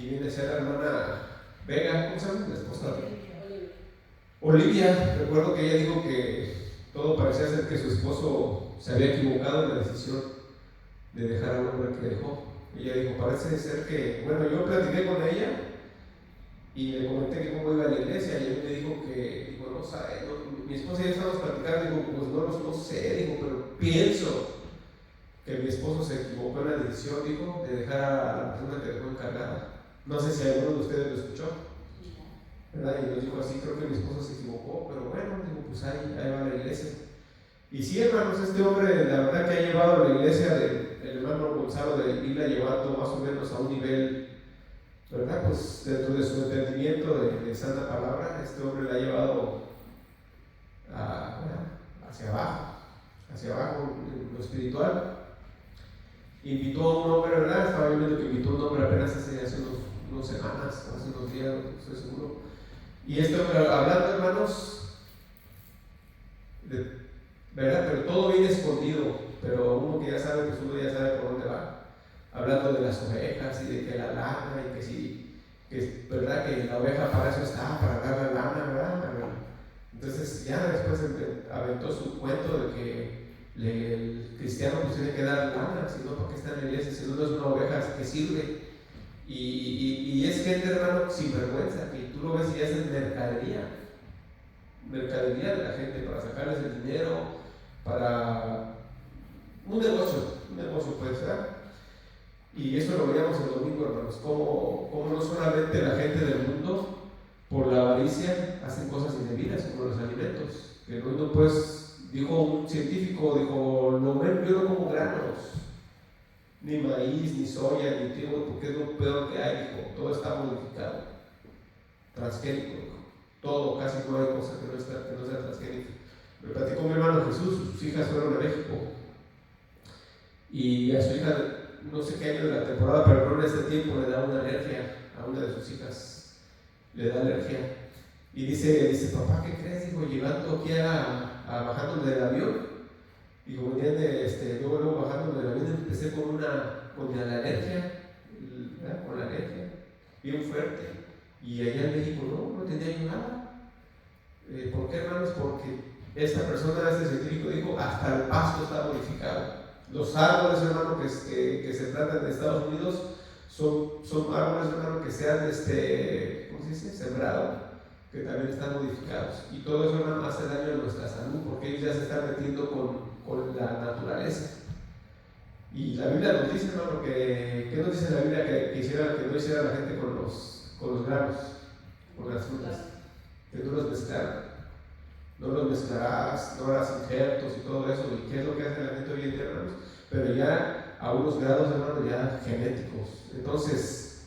y viene a ser la hermana Vega, ¿cómo se llama? La esposa Olivia. Recuerdo que ella dijo que todo parecía ser que su esposo se había equivocado en la decisión de dejar al hombre que dejó. Ella dijo, parece ser que, bueno, yo platiqué con ella y le comenté que cómo iba a la iglesia, y ella me dijo que, digo, no sabe, mi esposa y yo estábamos platicando, digo, pues no sé, digo, pero pienso que mi esposo se equivocó en la decisión, dijo, de dejar a la persona que dejó encargada. No sé si alguno de ustedes lo escuchó, ¿verdad? Y nos dijo así, creo que mi esposo se equivocó, pero bueno, digo, pues ahí va la iglesia. Y sí, hermanos, este hombre, la verdad que ha llevado a la iglesia del hermano Gonzalo de irla llevando más o menos a un nivel, ¿verdad? Pues dentro de su entendimiento de santa palabra, este hombre la ha llevado hacia abajo en lo espiritual. Invitó a un hombre, ¿verdad? Estaba viendo que invitó a un hombre apenas hace unas semanas, hace unos días, no estoy seguro. Y este hombre, hablando, hermanos, ¿verdad? Pero todo viene escondido, pero uno que ya sabe, pues uno ya sabe por dónde va. Hablando de las ovejas y de que la lana, y que sí, que verdad que la oveja para eso está, para dar la lana, ¿verdad? Entonces ya después aventó su cuento de que el cristiano pues tiene que dar lana, si no, ¿para qué está en la iglesia? Si no es una oveja que sirve. Y es gente, hermano, sin vergüenza, que tú lo ves y ya es mercadería de la gente para sacarles el dinero, para un negocio puede ser. Y eso lo veíamos el domingo, hermanos, como no solamente la gente del mundo, por la avaricia, hacen cosas indebidas como los alimentos. El mundo, pues, dijo un científico, dijo, lo ven, yo no como granos, ni maíz, ni soya, ni trigo, porque es lo peor que hay, dijo, todo está modificado, transgénico, dijo, todo, casi no hay cosa que no sea transgénica. Me platicó mi hermano Jesús, sus hijas fueron a México, y a su hija, no sé qué año de la temporada, pero en este tiempo le da una alergia a una de sus hijas, le da alergia. Y dice, papá, ¿qué crees? Dijo, llegando aquí bajándome del avión, digo, venían luego bajándome del avión, empecé con la alergia, ¿verdad? Con la alergia, bien fuerte. Y allá en México no tenía yo nada. ¿Por qué, hermanos? Porque esta persona, este científico, dijo, hasta el pasto está modificado. Los árboles, hermano, que se plantan en Estados Unidos son árboles, hermano, que se han ¿cómo se dice? Sembrado, que también están modificados. Y todo eso, hermano, hace daño a nuestra salud, porque ellos ya se están metiendo con la naturaleza. Y la Biblia nos dice, hermano, ¿qué nos dice la Biblia que no hiciera la gente con los granos, con las frutas? Que no los mezclaran. No los mezclarás, no harás injertos y todo eso. ¿Y qué es lo que hace la gente hoy en día, hermanos? Pero ya a unos grados, hermanos, ya genéticos. Entonces,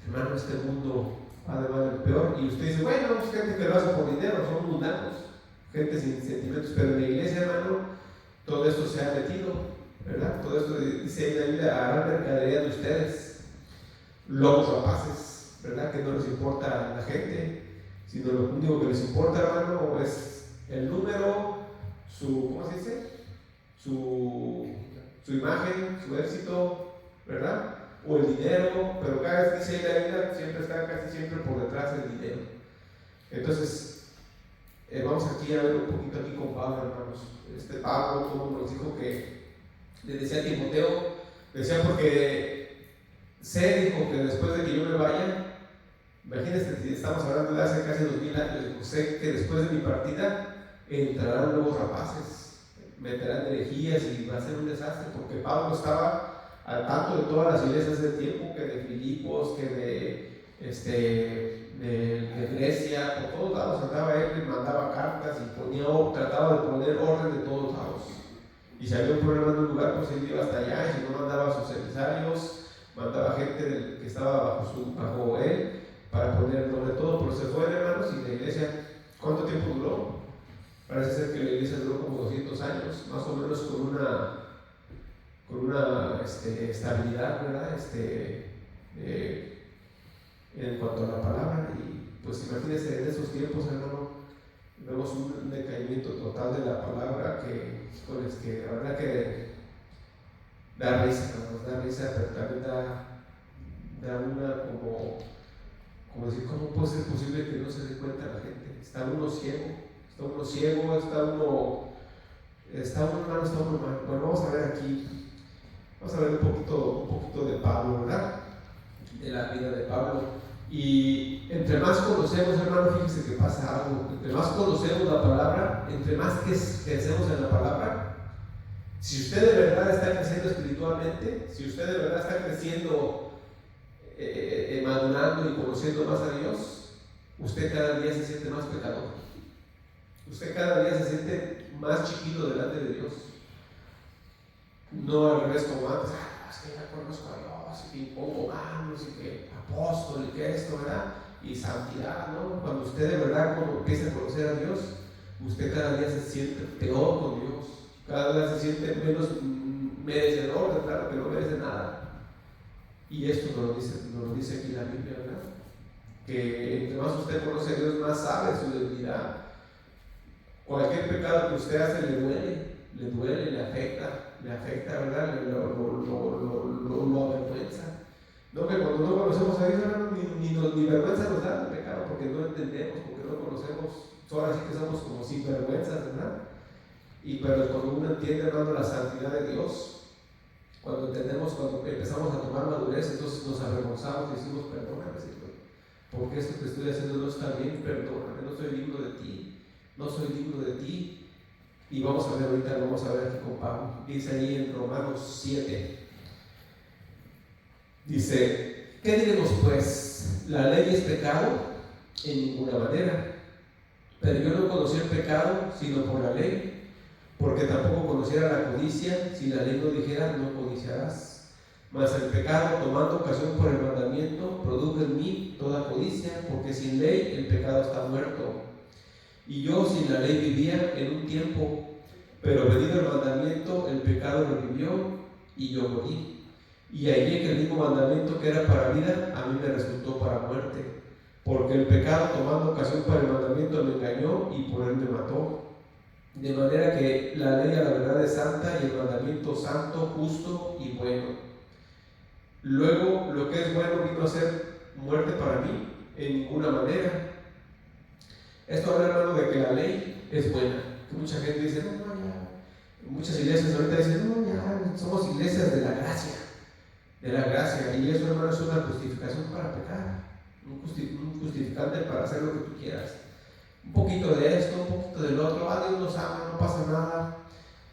hermano, este mundo va de mal en peor. Y usted dice, bueno, pues gente que lo hace por dinero, son mundanos, gente sin sentimientos. Pero en la iglesia, hermano, todo esto se ha metido, ¿verdad? Todo esto dice en la Biblia, hará mercadería de ustedes. Lobos rapaces, ¿verdad? Que no les importa a la gente, sino lo único que les importa, hermano, es el número, ¿cómo se dice? Su imagen, su éxito, ¿verdad? O el dinero, pero cada vez que dice la vida siempre está casi siempre por detrás del dinero. Entonces, vamos aquí a ver un poquito aquí con Pablo, hermanos. Pablo, como nos dijo que le decía a Timoteo, decía porque dijo que después de que yo me vaya, imagínense, si estamos hablando de hace casi 2000 años, sé que después de mi partida entrarán nuevos rapaces, meterán herejías y va a ser un desastre, porque Pablo estaba al tanto de todas las iglesias del tiempo, que de Filipos, que de Grecia, por todos lados andaba él, mandaba cartas y trataba de poner orden de todos lados. Y si había un problema en un lugar, pues él iba hasta allá, y si no mandaba a sus emisarios, mandaba gente que estaba bajo él, para poner sobre todo, pero se fue, hermanos, y la iglesia, ¿cuánto tiempo duró? Parece ser que la iglesia duró como 200 años, más o menos con una estabilidad, ¿verdad? En cuanto a la palabra. Y pues imagínense, en esos tiempos, hermano, vemos un decaimiento total de la palabra que la verdad que da risa, pero también da una como decir, ¿cómo puede ser posible que no se dé cuenta la gente? Está uno ciego, hermano, está uno mal. Bueno, vamos a ver aquí, vamos a ver un poquito de Pablo, ¿verdad? De la vida de Pablo. Y entre más conocemos, hermano, fíjese que pasa algo. Entre más conocemos la palabra, entre más que hacemos en la palabra, si usted de verdad está creciendo espiritualmente, si usted de verdad está creciendo, madurando y conociendo más a Dios, usted cada día se siente más pecador. Usted cada día se siente más chiquito delante de Dios. No al revés como antes, es que ya conozco a Dios y pongo manos y que apóstol y que esto, ¿verdad? Y santidad, ¿no? Cuando usted de verdad empieza a conocer a Dios, usted cada día se siente peor con Dios. Cada día se siente menos merecedor, claro que no merece nada. Y esto nos lo dice aquí la Biblia, ¿verdad? Que entre más usted conoce a Dios, más sabe su debilidad. Cualquier pecado que usted hace le duele, le afecta, ¿verdad? Lo avergüenza. No, que cuando no conocemos a Dios, hermano, ni vergüenza nos da el pecado, porque no entendemos, porque no conocemos. Ahora sí que somos como sin vergüenzas, ¿verdad? Pero cuando uno entiende, hermano, la santidad de Dios, cuando empezamos a tomar madurez, entonces nos avergonzamos y decimos, perdóname, Señor, porque esto que estoy haciendo no está bien, perdóname, no soy digno de ti. Y vamos a ver aquí con Pablo. Dice ahí en Romanos 7, dice, ¿qué diremos pues? ¿La ley es pecado? En ninguna manera. Pero yo no conocí el pecado sino por la ley, porque tampoco conociera la codicia si la ley no dijera, no codiciarás. Mas el pecado, tomando ocasión por el mandamiento, produjo en mí toda codicia, porque sin ley el pecado está muerto. Y yo sin la ley vivía en un tiempo, pero venido el mandamiento, el pecado revivió y yo morí. Y hallé que el mismo mandamiento que era para vida, a mí me resultó para muerte. Porque el pecado, tomando ocasión para el mandamiento, me engañó y por él me mató. De manera que la ley a la verdad es santa y el mandamiento santo, justo y bueno. Luego, lo que es bueno vino a ser muerte para mí, en ninguna manera. Esto habla, hermano, de que la ley es buena. Que mucha gente dice, no, ya. Muchas iglesias ahorita dicen, no, ya, somos iglesias de la gracia. Y eso, hermano, es una justificación para pecar. Un justificante para hacer lo que tú quieras. Un poquito de esto, un poquito del otro. Dios nos ama, no pasa nada.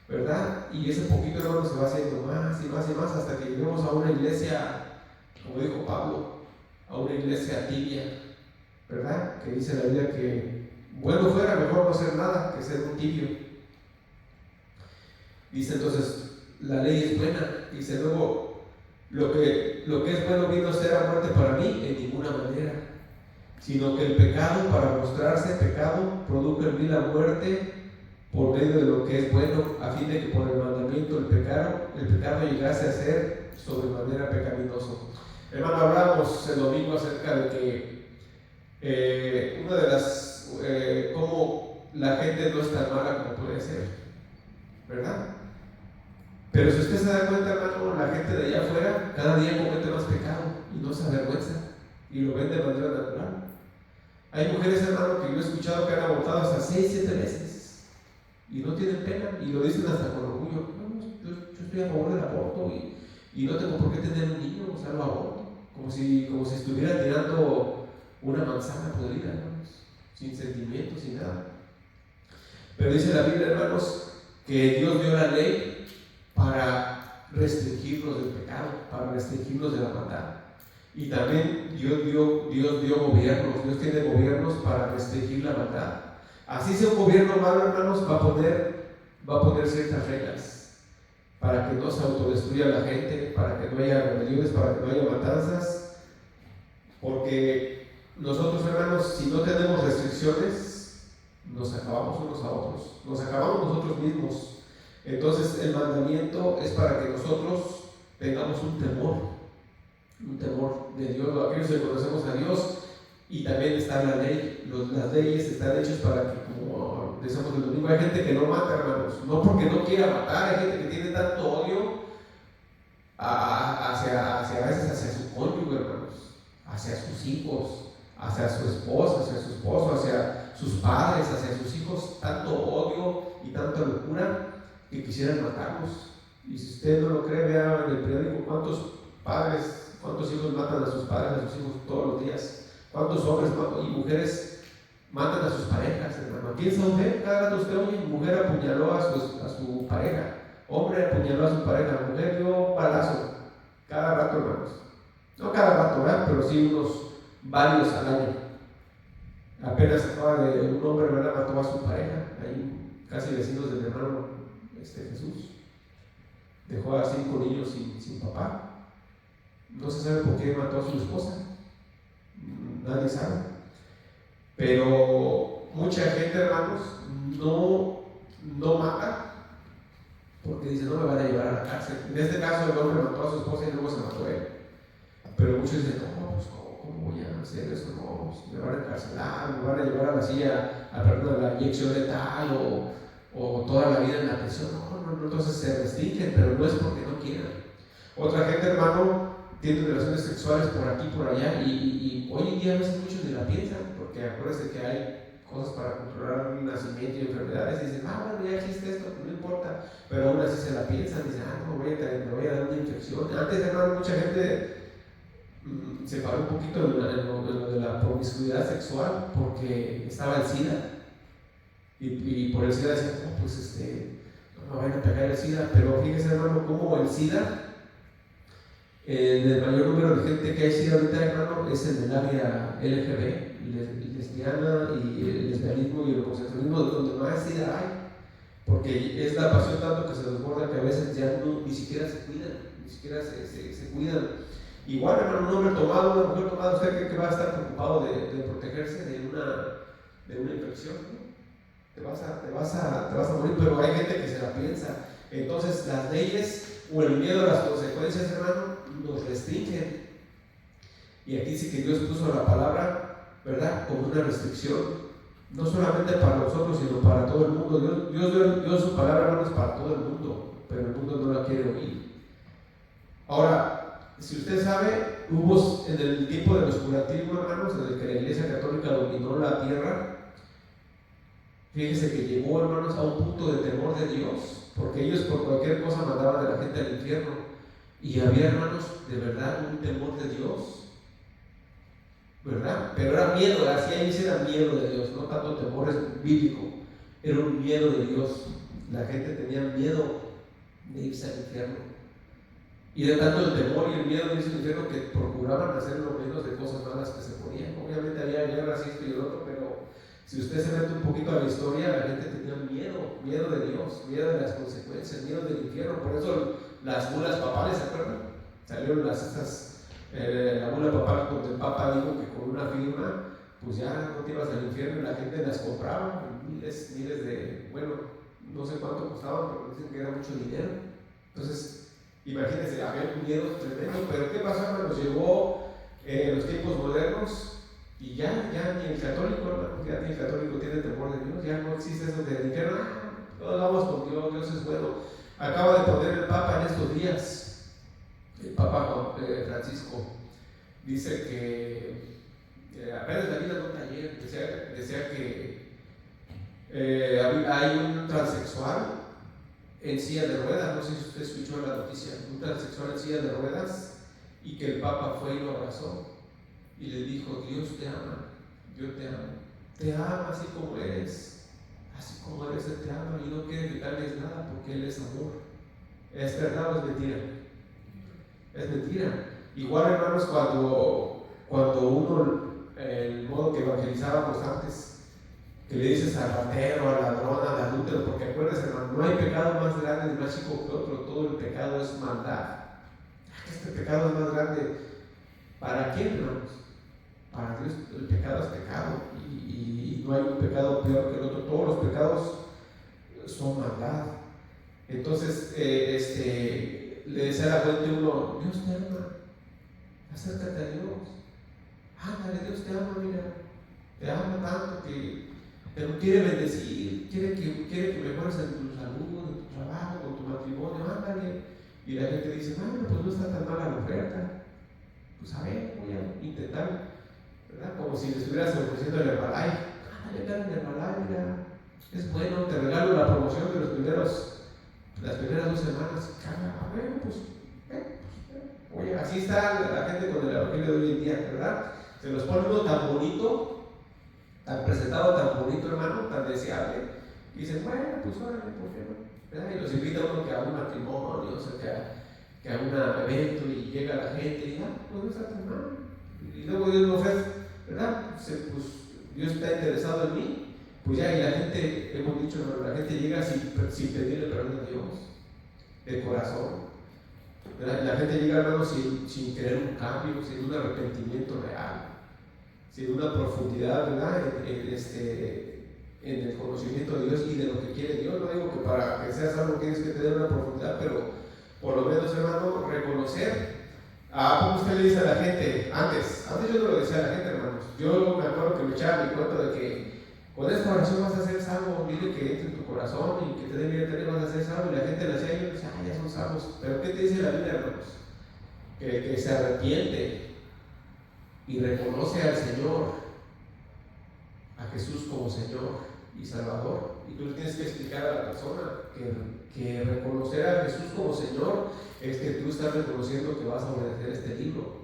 ¿Verdad? Y ese poquito, hermano, se va haciendo más y más y más hasta que lleguemos a una iglesia, como dijo Pablo, a una iglesia tibia. ¿Verdad? Que dice la Biblia que bueno fuera mejor no hacer nada que ser un tibio. Dice entonces, la ley es buena. Dice luego, lo que es bueno vino a ser a muerte para mí en ninguna manera, sino que el pecado, para mostrarse pecado, produjo en mí la muerte por medio de lo que es bueno, a fin de que por el mandamiento el pecado llegase a ser sobremanera pecaminoso. Hermano, hablamos el domingo acerca de que una de las cómo la gente no es tan mala como puede ser, ¿verdad? Pero si usted se da cuenta, hermano, la gente de allá afuera cada día comete más pecado y no se avergüenza y lo ven de manera natural. Hay mujeres, hermano, que yo he escuchado que han abortado hasta 6-7 veces y no tienen pena y lo dicen hasta con orgullo. No, yo estoy a favor del aborto y no tengo por qué tener un niño, o sea, lo aborto, como si estuviera tirando una manzana podrida, hermanos, sin sentimientos, sin nada. Pero dice la Biblia, hermanos, que Dios dio la ley para restringirnos del pecado, para restringirnos de la maldad. Y también Dios dio gobiernos. Dios tiene gobiernos para restringir la maldad. Así sea un gobierno malo, hermanos, va a poner ciertas reglas para que no se autodestruya la gente, para que no haya rebeliones, para que no haya matanzas. Porque nosotros, hermanos, si no tenemos restricciones, nos acabamos unos a otros, nos acabamos nosotros mismos. Entonces el mandamiento es para que nosotros tengamos un temor de Dios, aquellos que conocemos a Dios. Y también está la ley. Las leyes están hechas para que, como decimos el domingo, hay gente que no mata, hermanos, no porque no quiera matar. Hay gente que tiene tanto odio hacia a veces hacia su cónyuge, hermano, hacia sus hijos, hacia su esposa, hacia su esposo, hacia sus padres, hacia sus hijos, tanto odio y tanta locura que quisieran matarlos. Y si usted no lo cree, vea en el periódico cuántos padres, cuántos hijos matan a sus padres, a sus hijos todos los días, cuántos hombres y mujeres matan a sus parejas, hermano. ¿Piensa usted? Cada rato usted oye, mujer apuñaló a su pareja, hombre apuñaló a su pareja, mujer dio balazo, cada rato, hermanos. No cada rato, ¿verdad? Pero sí unos varios al año. Apenas acaba de un hombre, ¿verdad?, mató a su pareja, ahí casi vecinos del hermano Jesús. Dejó a 5 niños sin papá. No se sabe por qué mató a su esposa. Nadie sabe. Pero mucha gente, hermanos, no mata porque dice, no me van a llevar a la cárcel. En este caso, el hombre mató a su esposa y luego se mató él. Pero muchos dicen, no, pues ¿cómo voy a hacer eso? No, pues, me van a encarcelar, me van a llevar a la silla, a la inyección letal o toda la vida en la prisión. No, entonces se restringen, pero no es porque no quieran. Otra gente, hermano, tiene relaciones sexuales por aquí, por allá, y hoy en día a veces muchos ni la piensan, porque acuérdense que hay cosas para controlar el nacimiento y enfermedades, y dicen, bueno, ya existe esto, no importa, pero aún así se la piensan, dicen, no, me voy a dar una infección. Antes, hermano, mucha gente se paró un poquito en lo de la promiscuidad sexual porque estaba el SIDA, y por el SIDA decían, no, pues no me vayan a pegar el SIDA. Pero fíjense, hermano, cómo el SIDA, el mayor número de gente que hay SIDA ahorita, hermano, es en el área LGB, lesbiana, y el lesbianismo y el homosexualismo, donde más SIDA hay, porque es la pasión tanto que se desborda que a veces ya ni siquiera se cuidan. Igual, hermano, un hombre tomado, una mujer tomada, ¿usted cree que va a estar preocupado de protegerse de una infección? ¿No? Te vas a morir, pero hay gente que se la piensa. Entonces, las leyes o el miedo a las consecuencias, hermano, nos restringen. Y aquí sí que Dios puso la palabra, ¿verdad?, como una restricción, no solamente para nosotros, sino para todo el mundo. Dios dio su palabra, hermanos, para todo el mundo, pero el mundo no la quiere oír. Ahora, si usted sabe, hubo en el tiempo del oscurantismo, hermanos, desde que la Iglesia Católica dominó la tierra, fíjense que llegó, hermanos, a un punto de temor de Dios, porque ellos por cualquier cosa mandaban a la gente al infierno, y había, hermanos, de verdad un temor de Dios, ¿verdad? Pero era miedo, así ahí era miedo de Dios, no tanto temor bíblico, era un miedo de Dios. La gente tenía miedo de irse al infierno. Y de tanto el temor y el miedo de irse al infierno que procuraban hacer lo menos de cosas malas que se podían. Obviamente había guerras y esto y el otro, pero si usted se mete un poquito a la historia, la gente tenía miedo de Dios, miedo de las consecuencias, miedo del infierno. Por eso las bulas papales, ¿se acuerdan? Salieron la bula papal donde el Papa dijo que con una firma, pues ya no te ibas al infierno, y la gente las compraba, miles de, bueno, no sé cuánto costaban, pero dicen que era mucho dinero. Entonces, imagínense, había un miedo tremendo. Pero ¿qué pasó, hermanos? Llegó los tiempos modernos y ya ni el católico, hermanos, ya ni el católico tiene temor de Dios, ya no existe eso de infierno. Todos vamos con Dios, Dios es bueno. Acaba de poner el Papa en estos días, el Papa Francisco, dice que apenas la vida de un taller, decía que hay un transexual en silla de ruedas, no sé si usted escuchó la noticia, un transexual en silla de ruedas, y que el Papa fue y lo abrazó y le dijo, Dios te ama, te ama así como eres, Él te ama y no quiere quitarles nada porque Él es amor. ¿Es verdad o es mentira? Es mentira. Igual, hermanos, cuando uno, el modo que evangelizábamos antes, que le dices al ratero, al ladrón, al adúltero, porque acuérdense, hermano, no hay pecado más grande ni más chico que otro, todo el pecado es maldad. Este pecado es más grande. ¿Para quién, hermanos? Para Dios el pecado es pecado, y no hay un pecado peor que el otro. Todos los pecados son maldad. Entonces, le decía a la gente uno, Dios te ama, acércate a Dios, ándale, Dios te ama, mira, te ama tanto que te quiere bendecir, quiere que mejores en tu salud, en tu trabajo, en tu matrimonio, ándale. Y la gente dice, bueno, pues no está tan mala la oferta, pues a ver, voy a intentar, ¿verdad? Como si le estuvieras ofreciendo el Herbalife. Dale, dale el Herbalife, mira, es bueno, te regalo la promoción de las primeras 2 semanas. A ver, pues, oye, así está la gente con el evangelio de hoy en día, ¿verdad? Se los pone uno tan bonito, tan presentado, tan bonito, hermano, tan deseable, y dicen, bueno, pues órale, ¿por qué no? ¿Verdad? Y los invita a uno que a un matrimonio, o sea, que a un evento, y llega la gente y pues no está tan mal. Y luego Dios me ofrece, ¿verdad? Pues Dios está interesado en mí, pues ya, y la gente, hemos dicho, la gente llega sin pedirle perdón a Dios, de corazón. La gente llega, hermano, sin querer un cambio, sin un arrepentimiento real, sin una profundidad, ¿verdad? En el conocimiento de Dios y de lo que quiere Dios. No digo que para que seas algo tienes que tener una profundidad, pero por lo menos, hermano, reconocer. Como usted le dice a la gente, antes yo no lo decía a la gente, hermanos. Yo me acuerdo que me echaba mi cuento de que con esta oración vas a ser salvo, dile que entre en tu corazón y que te dé vida eterna, vas a ser salvo. Y la gente le hacía, y yo decía, ya son salvos. Pero ¿qué te dice la Biblia, hermanos? Que se arrepiente y reconoce al Señor, a Jesús como Señor y Salvador. Y tú le tienes que explicar a la persona que reconocer a Jesús como Señor es que tú estás reconociendo que vas a obedecer este libro,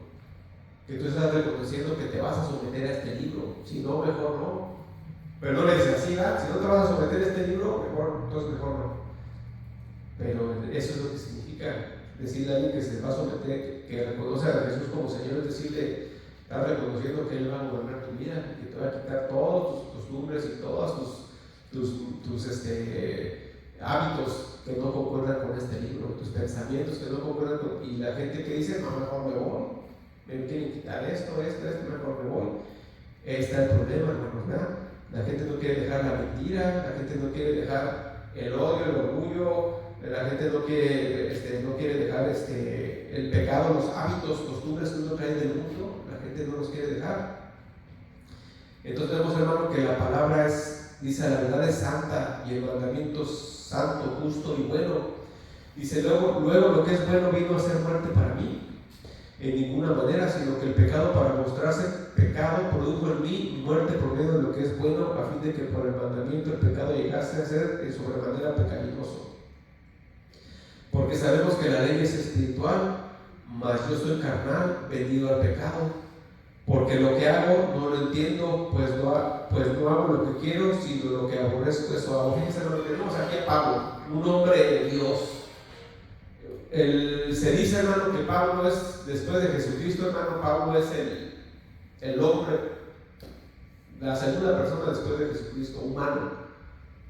que tú estás reconociendo que te vas a someter a este libro. Si no, mejor no. Pero no le dices así, si no te vas a someter a este libro, entonces mejor no. Pero eso es lo que significa decirle a alguien que se va a someter, que reconoce a Jesús como Señor, es decirle, estás reconociendo que Él va a gobernar tu vida, que te va a quitar todos tus costumbres y todos tus hábitos que no concuerdan con este libro, tus pensamientos que no concuerdan con. Y la gente que dice, no, mejor me voy, me quieren quitar esto, mejor me voy. Ahí está el problema, hermanos, ¿verdad? La gente no quiere dejar la mentira, la gente no quiere dejar el odio, el orgullo, la gente no quiere dejar el pecado, los hábitos, costumbres que uno trae del mundo, la gente no los quiere dejar. Entonces vemos, hermano, que la palabra dice, la verdad es santa y el mandamiento es santo, justo y bueno. Dice, luego lo que es bueno vino a ser muerte para mí. En ninguna manera, sino que el pecado, para mostrarse pecado, produjo en mí muerte por medio de lo que es bueno, a fin de que por el mandamiento el pecado llegase a ser de sobremanera pecaminoso. Porque sabemos que la ley es espiritual, mas yo soy carnal, vendido al pecado. Porque lo que hago no lo entiendo, pues no hago lo que quiero, sino lo que aborrezco, eso hago. Fíjense lo que tenemos aquí a Pablo, un hombre de Dios. Se dice, hermano, que Pablo es, después de Jesucristo, hermano, Pablo es el hombre, la segunda persona después de Jesucristo, humano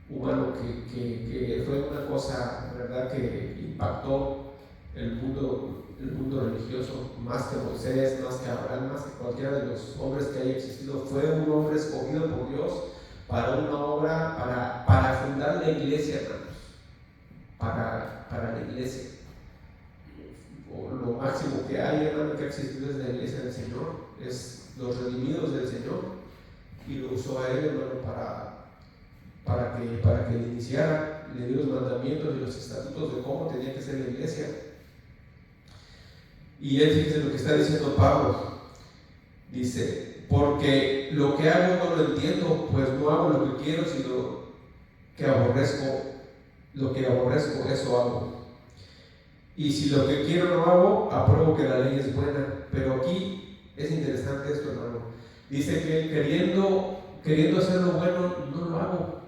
que fue una cosa, ¿verdad?, que impactó el mundo religioso, más que Moisés, más que Abraham, más que cualquiera de los hombres que haya existido. Fue un hombre escogido por Dios para una obra, para fundar la iglesia, hermanos, para la iglesia. Lo máximo que hay, hermano, que ha existido es la iglesia del Señor, es los redimidos del Señor, y lo usó a él, hermano, para que le iniciara, le dio los mandamientos y los estatutos de cómo tenía que ser la iglesia. Y él, fíjense lo que está diciendo Pablo, dice, porque lo que hago no lo entiendo, pues no hago lo que quiero, sino que lo que aborrezco, eso hago. Y si lo que quiero no hago, apruebo que la ley es buena. Pero aquí es interesante esto, hermano. Dice que queriendo hacer lo bueno, no lo hago.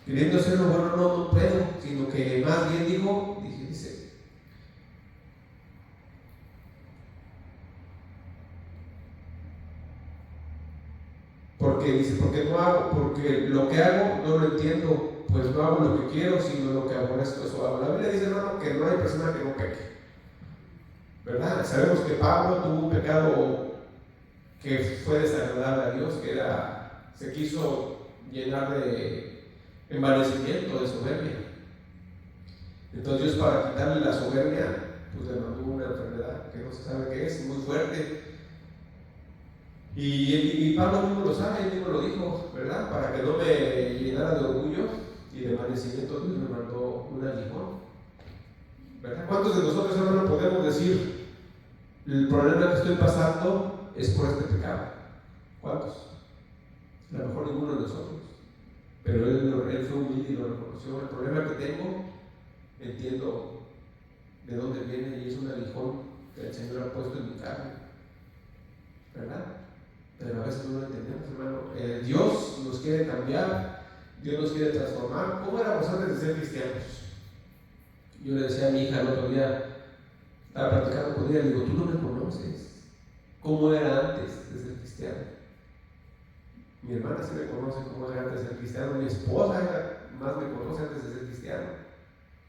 Queriendo hacer lo bueno, no puedo, sino que más bien dice, porque no hago, porque lo que hago no lo entiendo, pues no hago lo que quiero, sino lo que aborrezco, eso hago. La Biblia dice, hermano, que no hay persona que no peque, ¿verdad? Sabemos que Pablo tuvo un pecado que fue desagradable a Dios, que se quiso llenar de envanecimiento, de soberbia. Entonces Dios, para quitarle la soberbia, pues le mandó una enfermedad que no se sabe qué es, muy fuerte. Y Pablo mismo lo sabe, él mismo lo dijo, ¿verdad? Para que no me llenara de orgullo y de envanecimiento, Dios me mandó un aguijón, ¿verdad? ¿Cuántos de nosotros, hermano, podemos decir, el problema que estoy pasando es por este pecado. ¿Cuántos? A lo mejor ninguno de nosotros. Pero él fue humilde y lo reconoció. El problema que tengo, entiendo de dónde viene y es un aguijón que el Señor ha puesto en mi carne, ¿verdad? Pero a veces no lo entendemos, hermano. Dios nos quiere cambiar, Dios nos quiere transformar. ¿Cómo éramos antes de ser cristianos? Yo le decía a mi hija el otro día, estaba platicando con ella, le digo, tú no me conoces. ¿Cómo era antes de ser cristiano? Mi hermana sí me conoce cómo era antes de ser cristiano, mi esposa más me conoce antes de ser cristiano.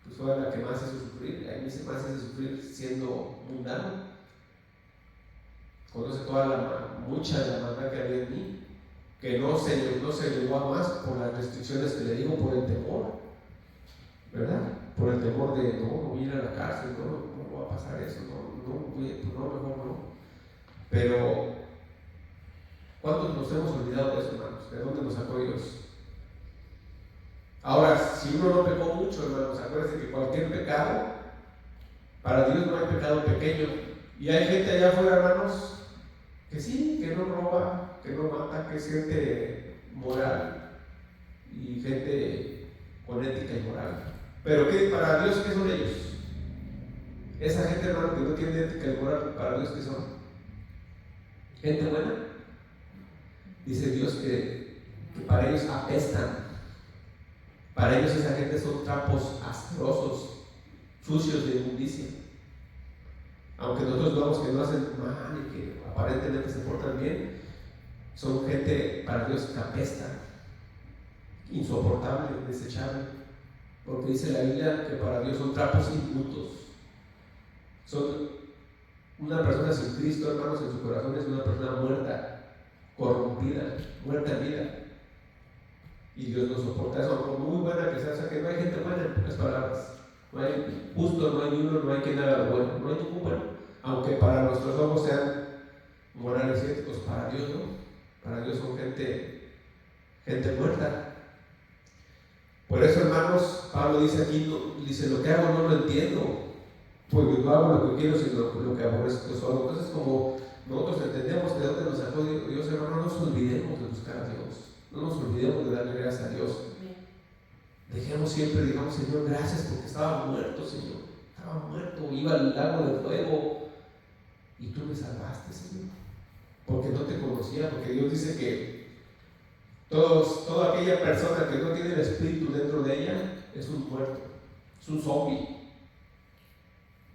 Pues fue la que más hizo sufrir, a mí se me hace sufrir siendo mundano. Conoce mucha de la maldad que había en mí, que no se llegó a más por las restricciones que le digo, por el temor, ¿verdad? Por el temor de no voy a ir a la cárcel, no va a pasar eso, mejor no. Pero ¿cuántos nos hemos olvidado de eso, hermanos? ¿De dónde nos sacó Dios? Ahora, si uno no pecó mucho, hermanos, acuérdense que cualquier pecado, para Dios no hay pecado pequeño. Y hay gente allá afuera, hermanos, que sí, que no roba, que no mata, que es gente moral y gente con ética y moral. Pero para Dios, ¿qué son ellos? Esa gente, hermano, que no tiene ética y moral, para Dios, ¿qué son? Gente buena. Dice Dios que para ellos apestan. Para ellos esa gente son trapos asquerosos, sucios de inmundicia. Aunque nosotros vemos que no hacen mal y que aparentemente se portan bien, son gente para Dios que apesta, insoportable, desechable. Porque dice la Biblia que para Dios son trapos inmundos. Son una persona sin Cristo, hermanos, en su corazón es una persona muerta, corrompida, muerta en vida. Y Dios no soporta eso, por muy buena que sea. O sea, que no hay gente buena, en pocas palabras. No hay justo, no hay ni uno, no hay quien haga lo bueno, no hay ningún bueno. Aunque para nuestros ojos sean morales y éticos, para Dios no. Para Dios son gente muerta. Por eso, hermanos, Pablo dice aquí, dice, lo que hago no lo entiendo, pues no hago lo que quiero, sino lo que aborrezco solo. Entonces, como nosotros entendemos de dónde nos sacó Dios, hermano, no nos olvidemos de buscar a Dios. No nos olvidemos de darle gracias a Dios. Dejemos siempre, digamos, Señor, gracias porque estaba muerto, Señor. Estaba muerto, iba al lago de fuego y tú me salvaste, Señor. Porque no te conocía, porque Dios dice que toda aquella persona que no tiene el Espíritu dentro de ella es un muerto, es un zombie.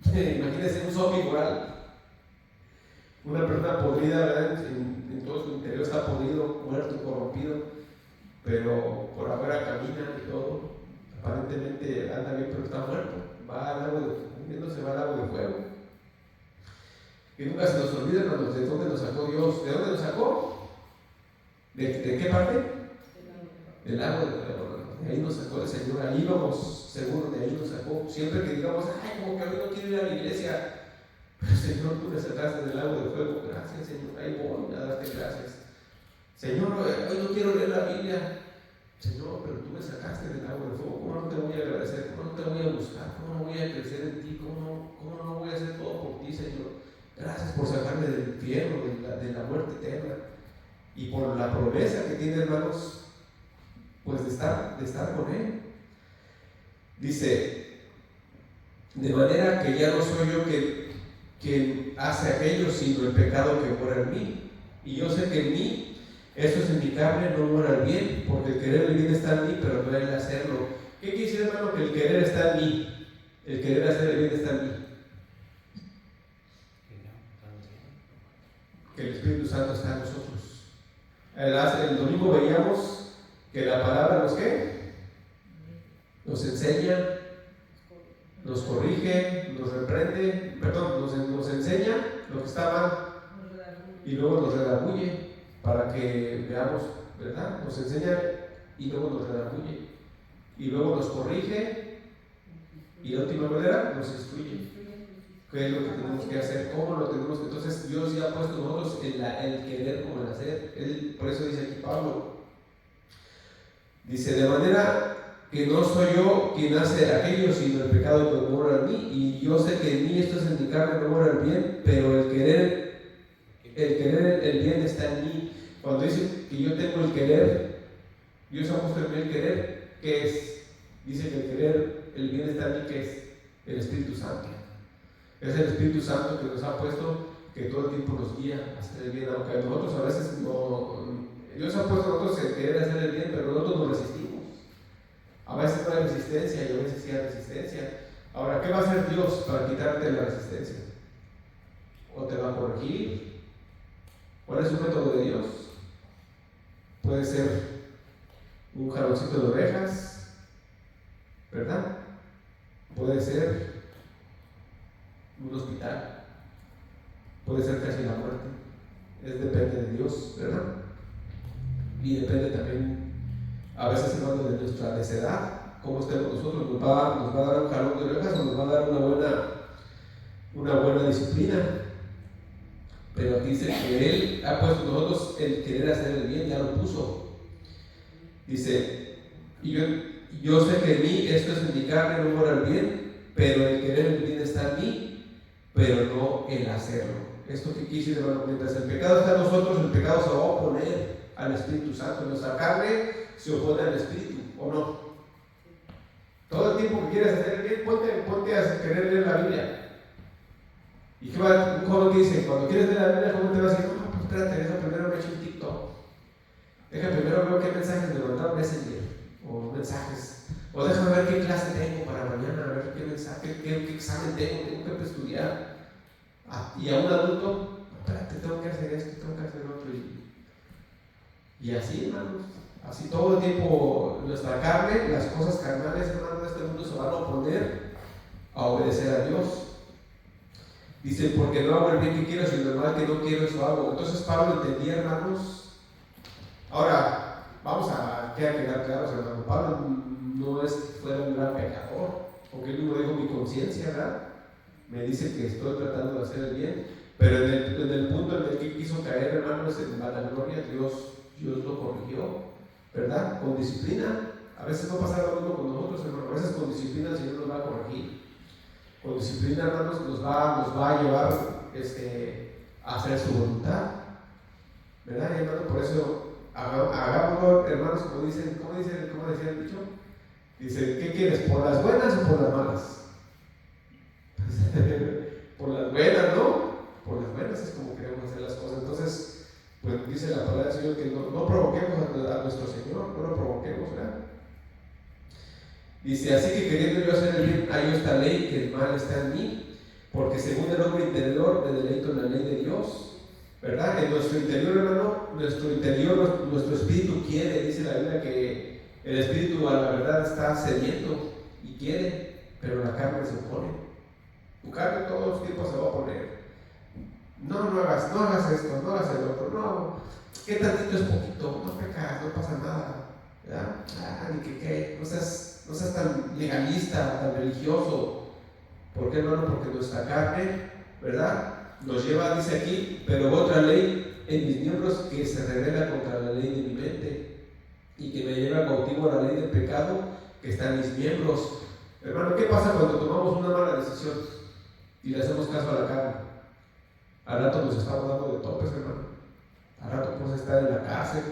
Imagínense un zombie moral. Una persona podrida, ¿verdad? En todo su interior está podrido, muerto, corrompido, pero por afuera camina y todo. Aparentemente anda bien, pero está muerto. Va al lago de fuego. Y nunca se nos olvida, hermanos, de dónde nos sacó Dios. ¿De dónde nos sacó? ¿De qué parte? Del lago de fuego. De ahí nos sacó el Señor. Ahí vamos seguros, de ahí nos sacó. Siempre que digamos, ay, como que a mí no quiero ir a la iglesia. Pero Señor, tú me sacaste del lago de fuego. Gracias, Señor. Ahí voy a darte gracias. Señor, hoy no quiero leer la Biblia. Señor, pero tú me sacaste del lago de fuego. ¿Cómo no te voy a agradecer? ¿Cómo no te voy a buscar? ¿Cómo no voy a crecer en ti? ¿Cómo no voy a hacer todo por ti, Señor? Gracias por sacarme del infierno, de la muerte eterna. Y por la promesa que tiene, hermanos, pues de estar con Él. Dice, de manera que ya no soy yo quien hace aquello, sino el pecado que mora en mí. Y yo sé que en mí, eso es en mi carne, no mora el bien, porque el querer el bien está en mí, pero no el hacerlo. ¿Qué quiere decir, hermano? Que el querer está en mí, el querer hacer el bien está en mí. Que el Espíritu Santo está en nosotros. El domingo veíamos que la palabra nos enseña, nos corrige, nos reprende, nos enseña lo que está mal y luego nos redarguye para que veamos, ¿verdad? Nos enseña y luego nos redarguye y luego nos corrige y la última manera nos instruye. ¿Qué es lo que tenemos que hacer? ¿Cómo lo tenemos que? Entonces Dios ya ha puesto en nosotros el querer como el hacer. Por eso dice aquí Pablo, dice, de manera que no soy yo quien hace aquello, sino el pecado que mora en mí. Y yo sé que en mí, esto es en mi carne, no mora el bien, pero el querer el bien está en mí. Cuando dice que yo tengo el querer, Dios ha puesto en mí el querer, ¿qué es? Dice que el querer el bien está en mí, ¿qué es? El Espíritu Santo. Es el Espíritu Santo que nos ha puesto, que todo el tiempo nos guía a hacer el bien, aunque nosotros a veces no. Dios ha puesto a nosotros el querer hacer el bien, pero nosotros nos resistimos. A veces no hay resistencia y a veces sí hay resistencia. Ahora, ¿qué va a hacer Dios para quitarte la resistencia? ¿O te va a corregir? ¿Cuál es su método de Dios? Puede ser un jaloncito de orejas, ¿verdad? Puede ser un hospital, puede ser casi la muerte. Depende de Dios, ¿verdad? Y depende también, a veces, hermano, de nuestra necedad, cómo estemos nosotros. Nos va a dar un jalón de orejas o nos va a dar una buena disciplina. Pero aquí dice que Él ha puesto en nosotros el querer hacer el bien, ya lo puso. Dice, y yo sé que en mí, esto es en mi carne, no mora el bien, pero el querer el bien está en mí, pero no el hacerlo. Esto que quise, hermano, mientras el pecado está en nosotros, el pecado se va a oponer al Espíritu Santo. Nuestra carne se opone al Espíritu, ¿o no? Todo el tiempo que quieres hacer el bien, ponte a querer leer la Biblia. ¿Y qué va? Un joven que dice, cuando quieres leer la Biblia, ¿cómo te va a decir? No, pues espérate, deja primero me echo un TikTok. Deja primero ver qué mensajes me mandaron Messenger, o mensajes. O déjame ver qué clase tengo para mañana, a ver qué mensaje, qué examen tengo que estudiar. Y a un adulto, no, espérate, tengo que hacer esto, tengo que hacer otro. Y así, hermanos, así todo el tiempo nuestra carne, las cosas carnales, hermanos, de este mundo se van a oponer a obedecer a Dios. Dice, porque no hago el bien que quiero, sino el mal que no quiero, eso hago. Entonces Pablo entendía, hermanos. Ahora, vamos a quedar claros, hermano. Pablo no es que fuera un gran pecador, porque él mismo dijo, mi conciencia, ¿verdad? Me dice que estoy tratando de hacer el bien, pero en el punto en el que quiso caer, hermanos, en vanagloria, Dios lo corrigió, ¿verdad? Con disciplina. A veces no pasa lo mismo con nosotros, hermanos. A veces con disciplina el Señor nos va a corregir. Con disciplina, hermanos, nos va a llevar a hacer su voluntad, ¿verdad? Y, hermano, por eso hagámoslo, hermanos, como decía el dicho. Dice, ¿qué quieres? ¿Por las buenas o por las malas? Por las buenas, ¿no? Por las buenas es como queremos hacer las cosas. Entonces, pues dice la palabra del Señor que no provoquemos a nuestro Señor, no lo provoquemos, ¿verdad? Dice, así que queriendo yo hacer el bien, hay esta ley, que el mal está en mí, porque según el hombre interior me deleito en la ley de Dios, ¿verdad? En nuestro interior, hermano, nuestro espíritu quiere, dice la Biblia, que el espíritu a la verdad está sediento y quiere, pero la carne se opone. Tu carne todos los tiempos se va a oponer. No hagas esto, no hagas el otro, no, que tantito es poquito, no pecas, no pasa nada, ¿verdad? Ni que no seas tan legalista, tan religioso. ¿Por qué, hermano? Porque nuestra carne, ¿verdad?, nos lleva, dice aquí, pero otra ley en mis miembros que se revela contra la ley de mi mente y que me lleva cautivo a la ley del pecado que está en mis miembros. Hermano, ¿qué pasa cuando tomamos una mala decisión y le hacemos caso a la carne? Al rato nos estamos dando de topes, hermano. Al rato puedes estar en la cárcel.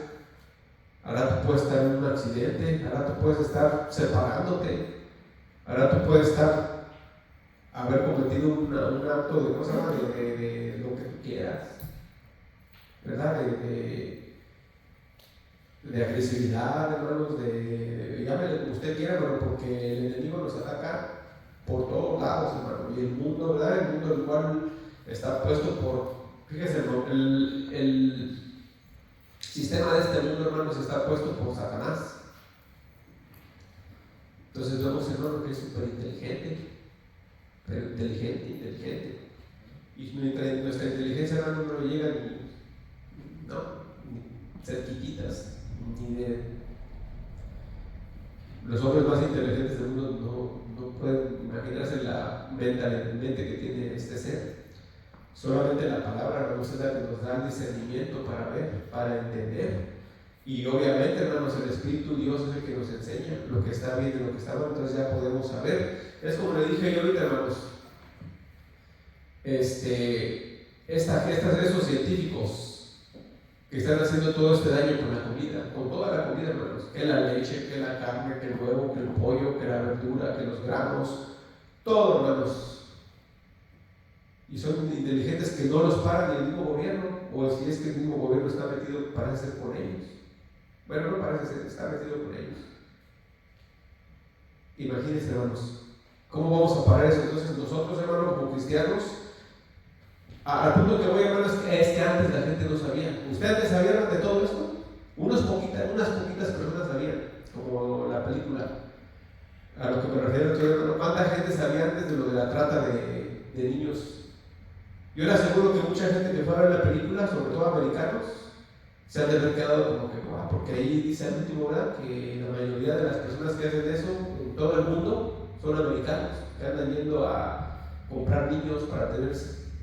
Al rato puedes estar en un accidente. Al rato puedes estar separándote. Al rato puedes haber cometido un acto de cosa, de lo que tú quieras, ¿verdad? De agresividad, hermanos, llámele como usted quiera, pero porque el enemigo nos ataca por todos lados, hermano. Y el mundo, ¿verdad? El mundo, el cual está puesto por, fíjese, el sistema de este mundo, hermanos, está puesto por Satanás. Entonces vemos, hermano, que es súper inteligente, pero inteligente. Y nuestra inteligencia, hermano, no llega ni cerquititas, ni de los hombres más inteligentes del mundo no pueden imaginarse la mente que tiene este ser. Solamente la palabra, hermanos, es la que nos da el discernimiento para ver, para entender. Y obviamente, hermanos, el Espíritu Dios es el que nos enseña lo que está bien y lo que está mal, entonces ya podemos saber. Es como le dije yo ahorita, hermanos, esos científicos que están haciendo todo este daño con la comida, con toda la comida, hermanos, que la leche, que la carne, que el huevo, que el pollo, que la verdura, que los granos, todo, hermanos. Y son inteligentes que no los paran ni el mismo gobierno, o si es que el mismo gobierno está metido, parece ser con ellos. Bueno, no parece ser, está metido con ellos. Imagínense, hermanos, ¿cómo vamos a parar eso? Entonces nosotros, hermanos, como cristianos, al punto que voy, hermanos, es que antes la gente no sabía. ¿Ustedes sabían de todo esto? Unas poquitas personas sabían, como la película. A lo que me refiero, hermano, ¿cuánta gente sabía antes de lo de la trata de niños? Yo le aseguro que mucha gente que fue a ver la película, sobre todo americanos, se han de haber quedado como que, wow, porque ahí dice al último, ¿verdad?, que la mayoría de las personas que hacen eso en todo el mundo son americanos, que andan yendo a comprar niños para tener,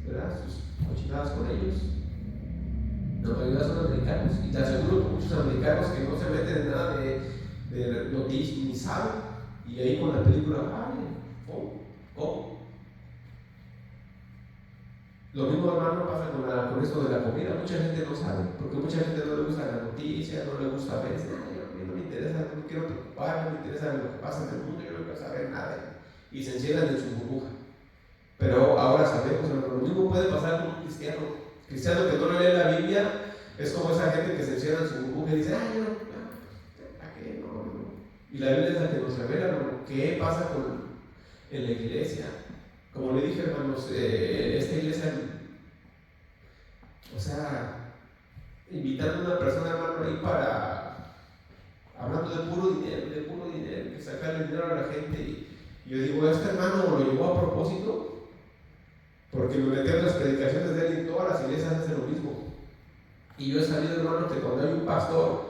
¿verdad?, sus cochinadas con ellos. La mayoría son americanos, y te aseguro que muchos americanos que no se meten en nada de noticias ni saben, y ahí con la película, ay, ¿cómo? Lo mismo, hermano, pasa con esto de la comida. Mucha gente no sabe, porque mucha gente no le gusta la noticia, no le gusta ver. A mí no me interesa, no quiero preocuparme, no me interesa lo que pasa en el mundo, yo no quiero saber nada. Y se encierran en su burbuja. Pero ahora sabemos, hermano, lo mismo puede pasar con un cristiano. Cristiano que no lee la Biblia es como esa gente que se encierra en su burbuja y dice, ¿a qué? No. Y la Biblia es la que nos revela, hermano, qué pasa en la iglesia. Como le dije, hermanos, esta iglesia, o sea, invitando a una persona, hermano, ahí hablando de puro dinero, que sacarle dinero a la gente. Y yo digo, este hermano lo llevó a propósito, porque me metí en las predicaciones de él y todas las iglesias hacen lo mismo. Y yo he sabido, hermano, que cuando hay un pastor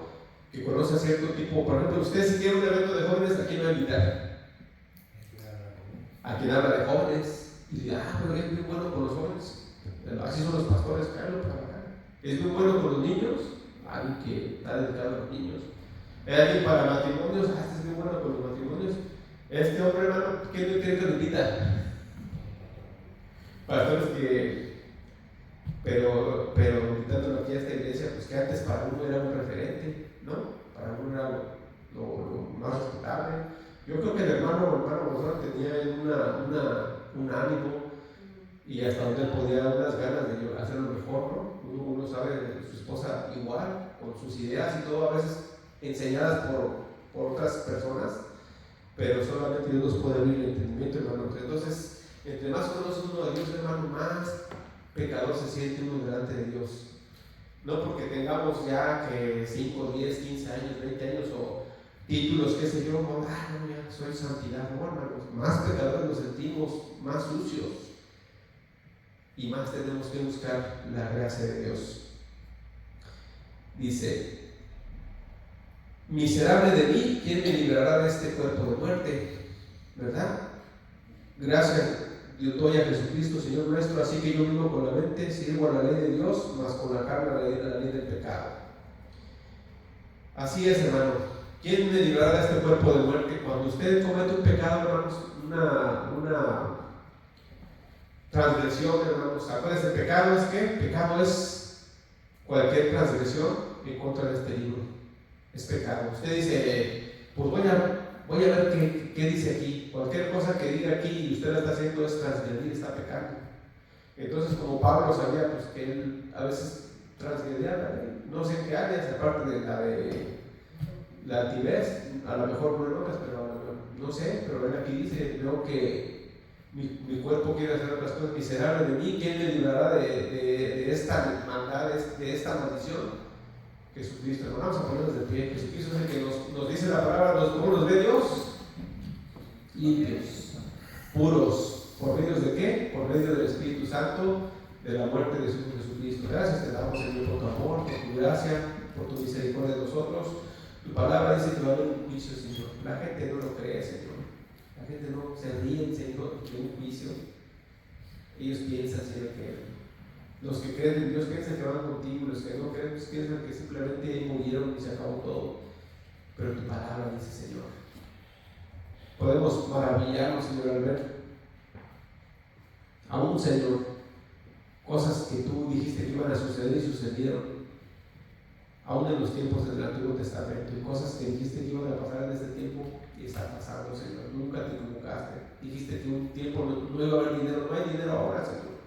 que conoce a cierto tipo, por ejemplo, ustedes si quieren un evento de jóvenes, ¿a quién va a invitar? A quien habla de jóvenes y dice, pero es muy bueno con los jóvenes, así son los pastores, Carlos, para acá. Es muy bueno con los niños, alguien que está dedicado a los niños. Es alguien para matrimonios, este es muy bueno con los matrimonios. Este hombre, hermano, ¿quién cree que lo invita? Pastores pero invitándolo aquí a esta iglesia, pues que antes para uno era un referente, ¿no? Para uno era lo más respetable. Yo creo que el hermano Gonzalo tenía un ánimo y hasta donde él podía dar unas ganas de hacerlo mejor, ¿no? Uno sabe de su esposa igual, con sus ideas y todo, a veces enseñadas por otras personas, pero solamente Dios nos puede abrir el entendimiento, hermano. Entonces, entre más conoce uno de Dios, hermano, más pecador se siente uno delante de Dios. No porque tengamos ya que 5, 10, 15 años, 20 años o títulos, qué sé yo, no, ya soy santidad. No, hermanos, más pecadores nos sentimos, más sucios y más tenemos que buscar la gracia de Dios. Dice, miserable de mí, ¿quién me librará de este cuerpo de muerte? ¿Verdad? Gracias yo doy a Jesucristo, Señor nuestro, así que yo mismo con la mente sirvo a la ley de Dios, mas con la carne a la ley del pecado. Así es, hermano. ¿Quién me librará de este cuerpo de muerte? Cuando usted comete un pecado, hermanos, una transgresión, hermanos, ¿acuérdense? El pecado es ¿qué? Pecado es cualquier transgresión en contra de este libro. Es pecado. Usted dice, pues voy a ver qué dice aquí. Cualquier cosa que diga aquí y usted la está haciendo es transgredir, está pecando. Entonces, como Pablo sabía, pues que él a veces transgredía la ley. No sé en qué áreas, aparte de la altivez, a lo mejor no en otras, pero no sé, pero él aquí dice, veo que mi cuerpo quiere hacer otras cosas, miserable de mí, ¿quién me librará de esta maldad, de esta maldición? Jesucristo. Vamos a ponernos de pie. Jesucristo es el que nos dice la palabra, ¿cómo nos ve Dios? Limpios, puros. ¿Por medio de qué? Por medio del Espíritu Santo, de la muerte de su Hijo Jesucristo. Gracias te damos, Señor, por tu amor, por tu gracia, por tu misericordia de nosotros. Tu palabra dice que va a haber un juicio, Señor. La gente no lo cree, Señor. La gente no se ríe, Señor, de un juicio. Ellos piensan, Señor, que Los que creen en Dios piensan que van contigo, los que no creen pues piensan que simplemente murieron y se acabó todo. Pero tu palabra dice, Señor, podemos maravillarnos, Señor, al ver aún, Señor, cosas que tú dijiste que iban a suceder y sucedieron, aún en los tiempos del Antiguo Testamento, y cosas que dijiste que iban a pasar en este tiempo y están pasando, Señor. Nunca te equivocaste. Dijiste que un tiempo no iba a haber dinero, no hay dinero ahora, Señor.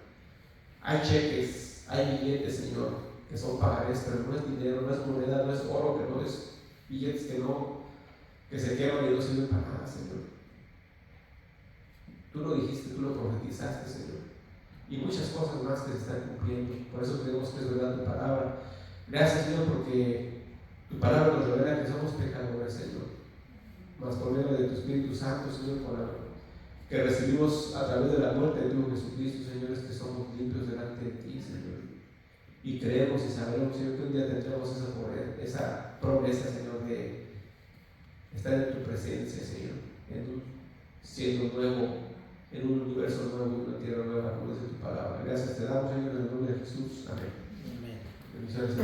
Hay cheques, hay billetes, Señor, que son pagarés, pero no es dinero, no es moneda, no es oro, que no es billetes que se queman y no sirven para nada, Señor. Tú lo dijiste, tú lo profetizaste, Señor. Y muchas cosas más que se están cumpliendo. Por eso creemos que es verdad tu palabra. Gracias, Señor, porque tu palabra nos revela que somos pecadores, Señor. Mas por medio de tu Espíritu Santo, Señor, que recibimos a través de la muerte de tu Hijo Jesucristo, Señor, es que somos limpios delante de ti, Señor. Y creemos y sabemos, Señor, que un día tendremos esa promesa, Señor, de estar en tu presencia, Señor, en un cielo nuevo, en un universo nuevo, en una tierra nueva, como dice tu palabra. Gracias te damos, Señor, en el nombre de Jesús. Amén. Bendiciones.